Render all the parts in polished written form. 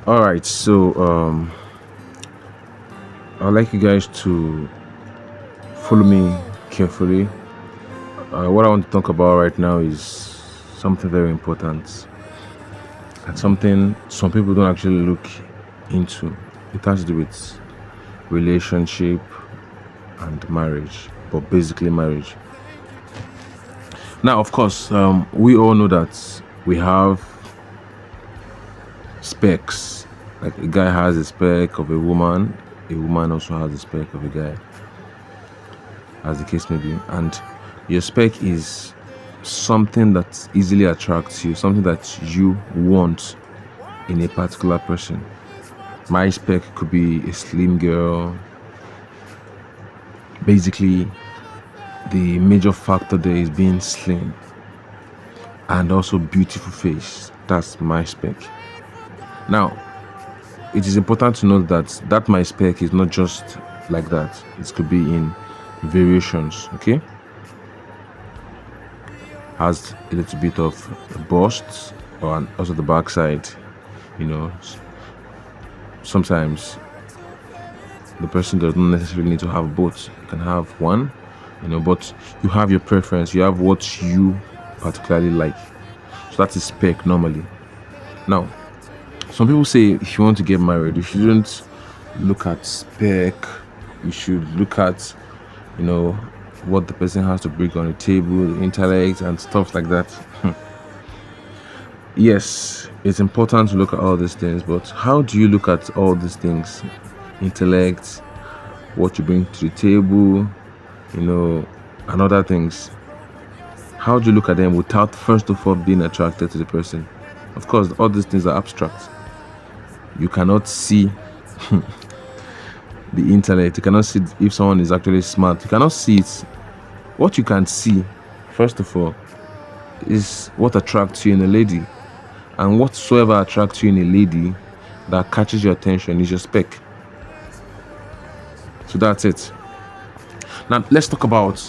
All right, so I'd like you guys to follow me carefully. What I want to talk about right now is something very important and something some people don't actually look into. It has to do with relationship and marriage, but basically marriage. Now, of course, we all know that we have specs. Like a guy has a spec of a woman also has a spec of a guy, as the case may be. And your spec is something that easily attracts you, something that you want in a particular person. My spec could be a slim girl. Basically, the major factor there is being slim and also beautiful face. That's my spec. Now, it is important to note that my spec is not just like that. It could be in variations, okay? Has a little bit of a bust or also the backside, you know. Sometimes the person does not necessarily need to have both. You can have one, but you have your preference. You have what you particularly like. So that is spec normally. Now, some people say if you want to get married, you shouldn't look at spec. You should look at, what the person has to bring on the table, the intellect, and stuff like that. Yes, it's important to look at all these things, but how do you look at all these things? Intellect, what you bring to the table, and other things. How do you look at them without first of all being attracted to the person? Of course, all these things are abstract. You cannot see the intellect. You cannot see if someone is actually smart. You cannot see it. What you can see, first of all, is what attracts you in a lady. And whatsoever attracts you in a lady that catches your attention is your spec. So that's it. Now, let's talk about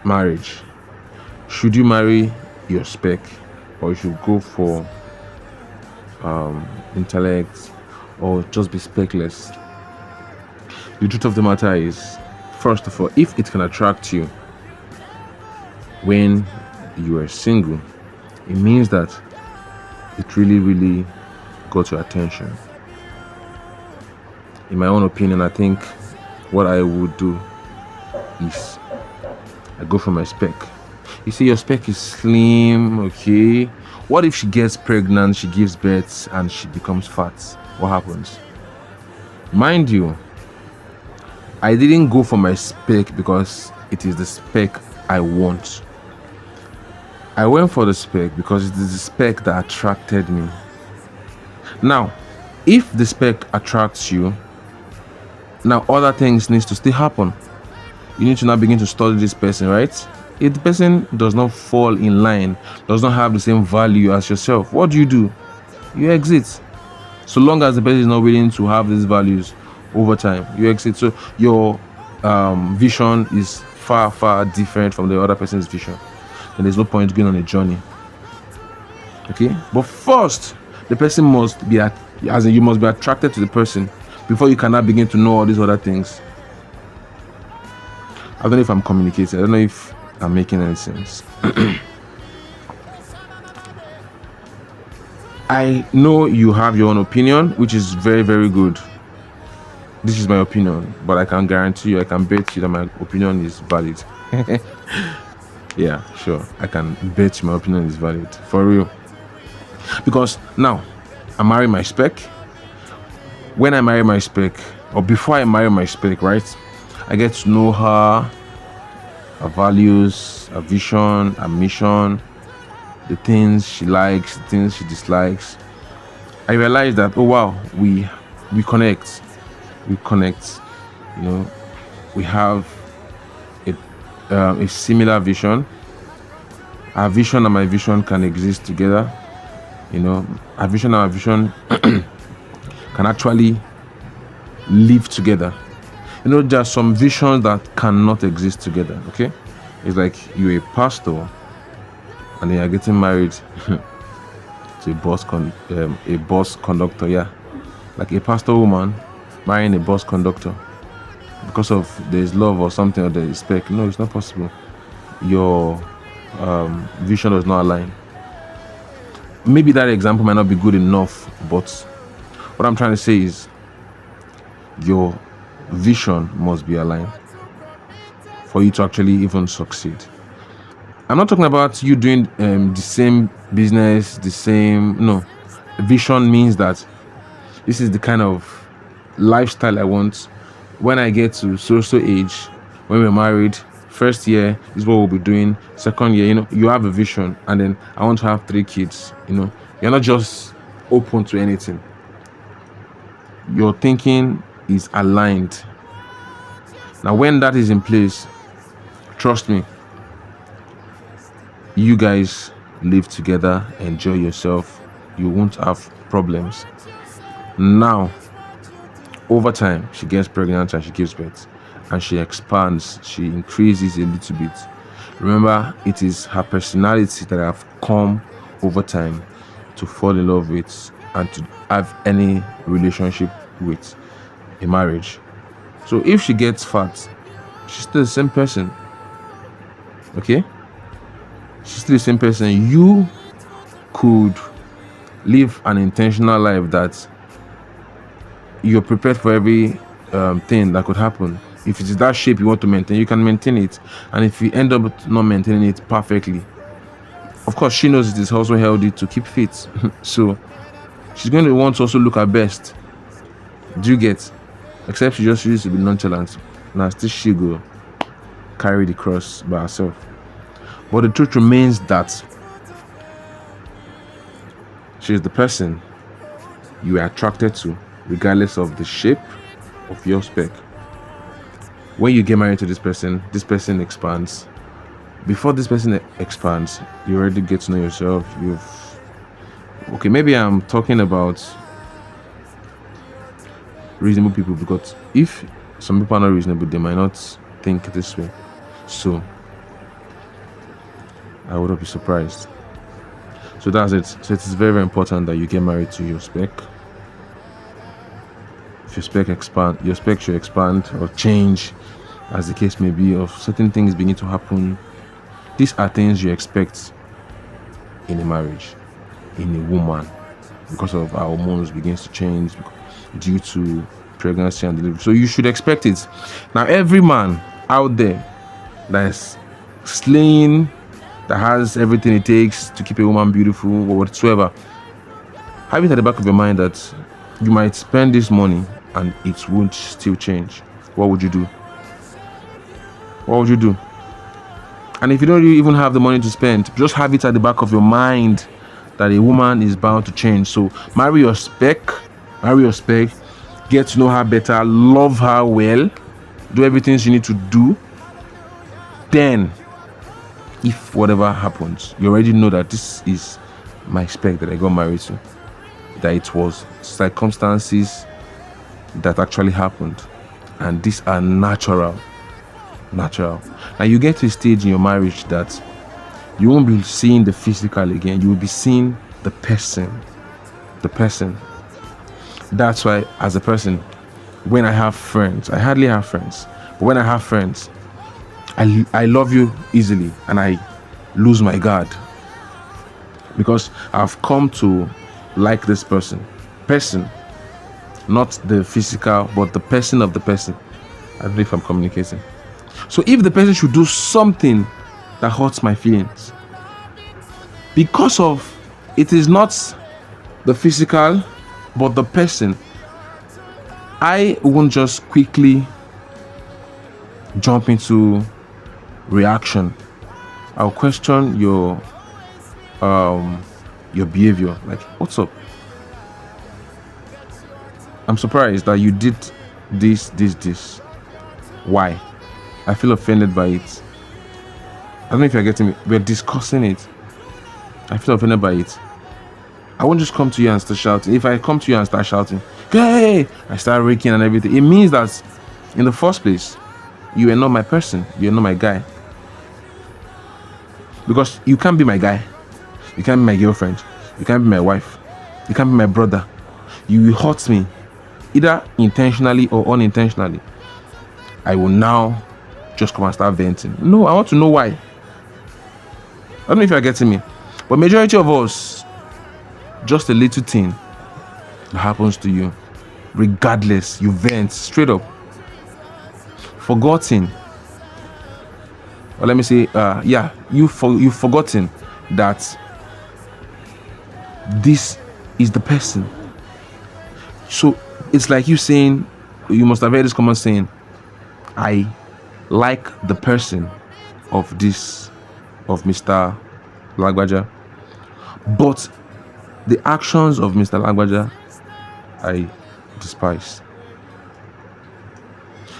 marriage. Should you marry your spec or you should go for intellect or just be specless? The truth of the matter is, first of all, if it can attract you when you are single, it means that it really, really got your attention. In my own opinion, I think what I would do is I go for my spec. You see, your spec is slim, okay? What if she gets pregnant, she gives birth, and she becomes fat? What happens? Mind you, I didn't go for my spec because it is the spec I want. I went for the spec because it is the spec that attracted me. Now, if the spec attracts you, now other things needs to still happen. You need to now begin to study this person, right? If the person does not fall in line, does not have the same value as yourself, what do? You exit. So long as the person is not willing to have these values over time, you exit. So your vision is far, far different from the other person's vision. Then there's no point going on a journey. Okay? But first, the person must be, you must be attracted to the person before you cannot begin to know all these other things. I don't know if I'm communicating. I don't know if I'm making any sense. I know you have your own opinion, which is very, very good. This is my opinion, but I can guarantee you, I can bet you that my opinion is valid. Yeah, sure. I can bet my opinion is valid. For real. Because now, I marry my spec. When I marry my spec, or before I marry my spec, right? I get to know her values, her vision, her mission, the things she likes, the things she dislikes. I realize that, oh wow, we connect. We connect. We have a similar vision. Our vision and my vision can exist together. Our vision and our vision can actually live together. There are some visions that cannot exist together, okay? It's like you're a pastor and then you're getting married to a bus conductor. Yeah, like a pastor woman marrying a bus conductor because of there's love or something or there's spec. No, it's not possible. Your vision does not align. Maybe that example might not be good enough, but what I'm trying to say is your vision must be aligned for you to actually even succeed. I'm not talking about you doing the same business, the same. No, vision means that this is the kind of lifestyle I want when I get to so age. When we're married, first year is what we'll be doing. Second year, you have a vision, and then I want to have 3 kids. You're not just open to anything. Your thinking is aligned. Now, when that is in place, trust me, you guys live together, enjoy yourself, you won't have problems. Now, over time, she gets pregnant and she gives birth, and she expands, she increases a little bit. Remember, it is her personality that have come over time to fall in love with and to have any relationship with a marriage. So if she gets fat, she's still the same person. Okay? She's still the same person. You could live an intentional life that you're prepared for every thing that could happen. If it is that shape you want to maintain, you can maintain it. And if you end up not maintaining it perfectly, of course, she knows it is also healthy to keep fit. So she's going to want to also look her best. Do you get? Except she just used to be nonchalant. Now still she go carry the cross by herself. But the truth remains that she is the person you are attracted to, regardless of the shape of your spec. When you get married to this person expands. Before this person expands, you already get to know yourself. Okay, maybe I'm talking about reasonable people, because if some people are not reasonable, they might not think this way. So I would not be surprised. So that's it. So it is very, very important that you get married to your spec. If your spec your spec should expand or change, as the case may be, or certain things begin to happen. These are things you expect in a marriage, in a woman, because of our hormones begins to change due to pregnancy and delivery. So you should expect it. Now, every man out there that is slaying, that has everything it takes to keep a woman beautiful or whatsoever, have it at the back of your mind that you might spend this money and it won't still change. What would you do? What would you do? And if you don't even have the money to spend, just have it at the back of your mind that a woman is bound to change. So marry your spec, get to know her better, love her well, do everything you need to do. Then, if whatever happens, you already know that this is my spec that I got married to, that it was circumstances that actually happened, and these are natural. Now you get to a stage in your marriage that you won't be seeing the physical again, you will be seeing the person. That's why, as a person, when I have friends, I hardly have friends, but when I have friends, I love you easily and I lose my guard, because I've come to like this person, not the physical, but the person of the person. I don't know if I'm communicating. So if the person should do something that hurts my feelings, because of it is not the physical but the person, I won't just quickly jump into reaction. I'll question your behavior. Like, what's up? I'm surprised that you did this. Why? I feel offended by it. I don't know if you're getting me. We're discussing it. I feel offended by it. I won't just come to you and start shouting. If I come to you and start shouting, hey, I start raking and everything, it means that in the first place, you are not my person. You're not my guy. Because you can't be my guy. You can't be my girlfriend. You can't be my wife. You can't be my brother. You will hurt me, either intentionally or unintentionally. I will now just come and start venting. No, I want to know why. I don't know if you're getting me. But majority of us, just a little thing that happens to you, regardless, you vent straight up. Forgotten. Or let me say, you've forgotten that this is the person. So it's like you saying, you must have heard this common saying, I like the person of Mr. Lagbaja, but the actions of Mr. Lagbaja, I despise.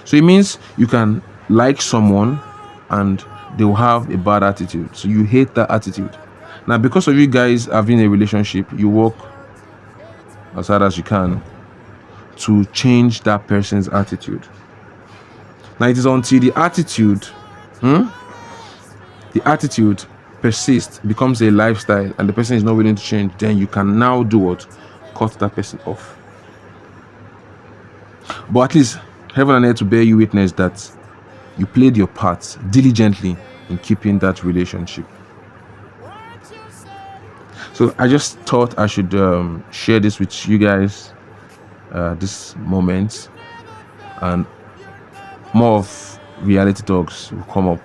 So it means you can like someone and they will have a bad attitude. So you hate that attitude. Now, because of you guys having a relationship, you work as hard as you can to change that person's attitude. Now, it is until the attitude persists, becomes a lifestyle, and the person is not willing to change, then you can now do what? Cut that person off. But at least heaven and earth to bear you witness that you played your part diligently in keeping that relationship. So I just thought I should share this with you guys this moment, and more of reality talks will come up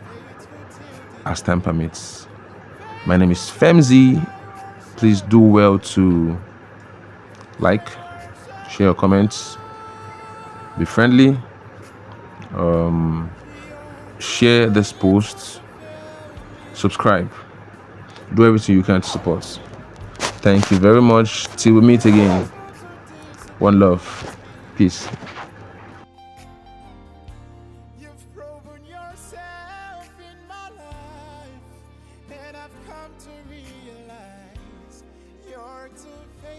as time permits. My name is Femzi. Please do well to like, share your comments, be friendly, share this post, subscribe, do everything you can to support. Thank you very much. Till we meet again. One love. Peace. You've proven yourself in my life, and I've come to realize you're too faithful.